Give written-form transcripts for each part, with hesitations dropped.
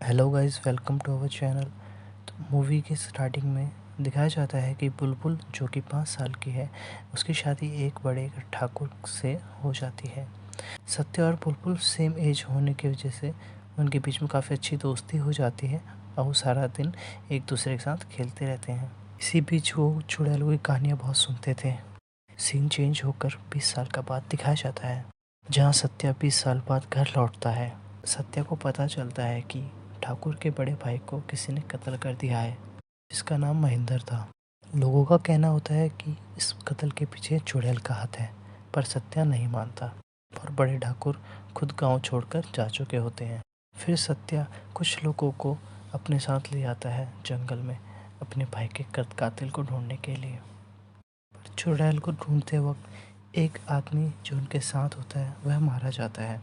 Hello guys, welcome to our channel. तो movie के starting में दिखाया जाता है कि बुलबुल जो कि 5 साल की है, उसकी शादी एक बड़े ठाकुर से हो जाती है। सत्य और बुलबुल सेम एज होने की वजह से उनके बीच में काफ़ी अच्छी दोस्ती हो जाती है और वो सारा दिन एक दूसरे के साथ खेलते रहते हैं। इसी बीच वो चुड़ैलों की कहानियाँ बहुत सुनते थे। सीन चेंज होकर 20 साल का बाद दिखाया जाता है, जहाँ सत्या 20 साल बाद घर लौटता है। सत्या को पता चलता है कि ठाकुर के बड़े भाई को किसी ने कत्ल कर दिया है, जिसका नाम महेंद्र था। लोगों का कहना होता है कि इस कत्ल के पीछे चुड़ैल का हाथ है, पर सत्या नहीं मानता और बड़े ठाकुर खुद गांव छोड़कर जा चुके होते हैं। फिर सत्या कुछ लोगों को अपने साथ ले आता है जंगल में अपने भाई के कातिल को ढूंढने के लिए। पर चुड़ैल को ढूंढते वक्त एक आदमी जो उनके साथ होता है वह मारा जाता है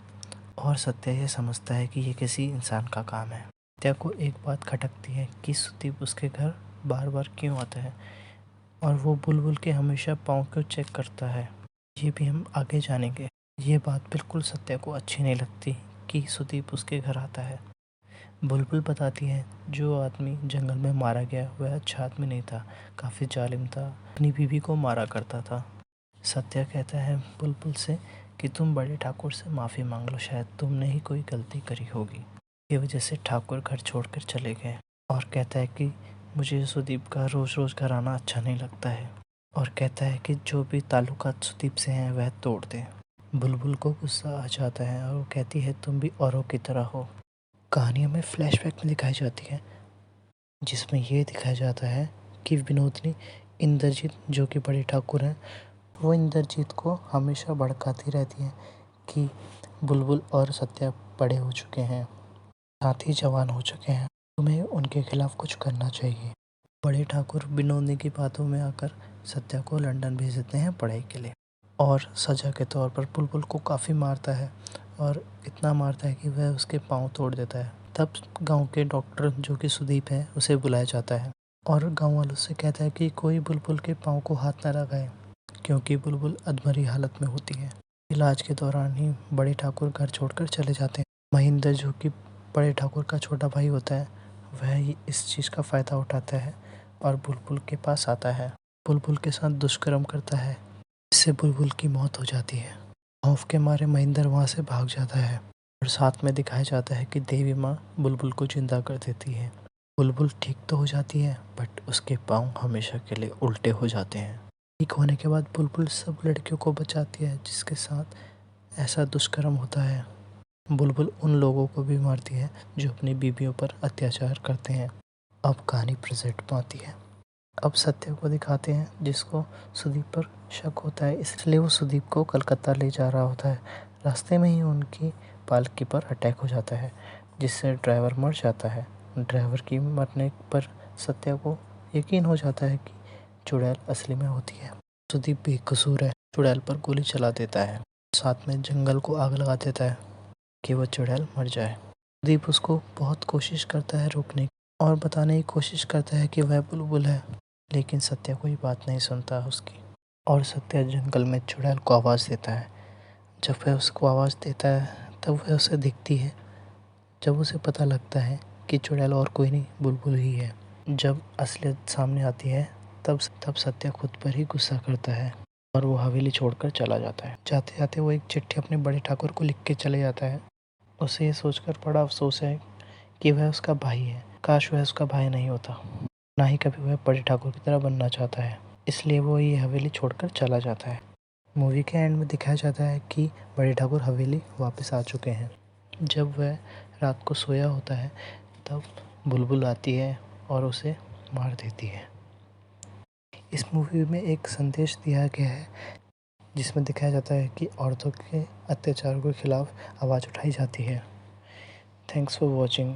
और सत्या ये समझता है कि ये किसी इंसान का काम है। सत्या को एक बात खटकती है कि सुदीप उसके घर बार बार क्यों आता है और वो बुलबुल के हमेशा पाँव क्यों चेक करता है। ये भी हम आगे जानेंगे। ये बात बिल्कुल सत्या को अच्छी नहीं लगती कि सुदीप उसके घर आता है। बुलबुल बताती है जो आदमी जंगल में मारा गया वह अच्छा आदमी नहीं था, काफ़ी जालिम था, अपनी बीवी को मारा करता था। सत्या कहता है बुलबुल से कि तुम बड़े ठाकुर से माफ़ी मांग लो, शायद तुमने ही कोई गलती करी होगी। ये वजह से ठाकुर घर छोड़कर चले गए और कहता है कि मुझे सुदीप का रोज़ रोज़ घर आना अच्छा नहीं लगता है और कहता है कि जो भी ताल्लुकात सुदीप से हैं वह तोड़ दें। बुलबुल को गुस्सा आ जाता है और वो कहती है तुम भी औरों की तरह हो। कहानी हमें फ्लैशबैक में दिखाई जाती है, जिसमें ये दिखाया जाता है कि विनोदनी इंद्रजीत जो कि बड़े ठाकुर हैं, वो इंद्रजीत को हमेशा भड़काती रहती हैं कि बुलबुल और सत्या बड़े हो चुके हैं, साथ ही जवान हो चुके हैं, तुम्हें उनके खिलाफ कुछ करना चाहिए। बड़े ठाकुर विनोदनी की बातों में आकर सत्या को लंदन भेज देते हैं पढ़ाई के लिए और सजा के तौर पर बुलबुल को काफ़ी मारता है और इतना मारता है कि वह उसके पाँव तोड़ देता है। तब गांव के डॉक्टर जो कि सुदीप है उसे बुलाया जाता है और गांव वालों से कहता है कि कोई बुलबुल के पाँव को हाथ न लगाए, क्योंकि बुलबुल अधमरी हालत में होती है। इलाज के दौरान ही बड़े ठाकुर घर छोड़कर चले जाते हैं। महेंद्र जो कि बड़े ठाकुर का छोटा भाई होता है, वह इस चीज़ का फ़ायदा उठाता है और बुलबुल के पास आता है, बुलबुल के साथ दुष्कर्म करता है, इससे बुलबुल की मौत हो जाती है। खौफ के मारे महेंद्र वहाँ से भाग जाता है और साथ में दिखाया जाता है कि देवी माँ बुलबुल को जिंदा कर देती है। बुलबुल ठीक तो हो जाती है, बट उसके पाँव हमेशा के लिए उल्टे हो जाते हैं। ठीक होने के बाद बुलबुल सब लड़कियों को बचाती है जिसके साथ ऐसा दुष्कर्म होता है। बुलबुल उन लोगों को भी मारती है जो अपनी बीवियों पर अत्याचार करते हैं। अब कहानी प्रेजेंट में आती है। अब सत्या को दिखाते हैं जिसको सुदीप पर शक होता है, इसलिए वो सुदीप को कलकत्ता ले जा रहा होता है। रास्ते में ही उनकी पालकी पर अटैक हो जाता है, जिससे ड्राइवर मर जाता है। ड्राइवर की मरने पर सत्या को यकीन हो जाता है कि चुड़ैल असली में होती है। सुदीप बेकसूर है, चुड़ैल पर गोली चला देता है, साथ में जंगल को आग लगा देता है कि वो चुड़ैल मर जाए। सुदीप उसको बहुत कोशिश करता है रोकने और बताने की कोशिश करता है कि वह बुलबुल है, लेकिन सत्या कोई बात नहीं सुनता उसकी और सत्या जंगल में चुड़ैल को आवाज़ देता है। जब वह उसको आवाज़ देता है तब वह उसे दिखती है। जब उसे पता लगता है कि चुड़ैल और कोई नहीं बुलबुल ही है, जब असलियत सामने आती है तब सत्या खुद पर ही गुस्सा करता है और वो हवेली छोड़कर चला जाता है। जाते जाते वो एक चिट्ठी अपने बड़े ठाकुर को लिख के चले जाता है। उसे ये सोचकर बड़ा अफसोस है कि वह उसका भाई है, काश वह उसका भाई नहीं होता, ना ही कभी वह बड़े ठाकुर की तरह बनना चाहता है, इसलिए वो ये हवेली छोड़कर चला जाता है। मूवी के एंड में दिखाया जाता है कि बड़े ठाकुर हवेली वापस आ चुके हैं। जब वह रात को सोया होता है तब बुलबुल आती है और उसे मार देती है। इस मूवी में एक संदेश दिया गया है जिसमें दिखाया जाता है कि औरतों के अत्याचार के खिलाफ आवाज़ उठाई जाती है। Thanks for watching.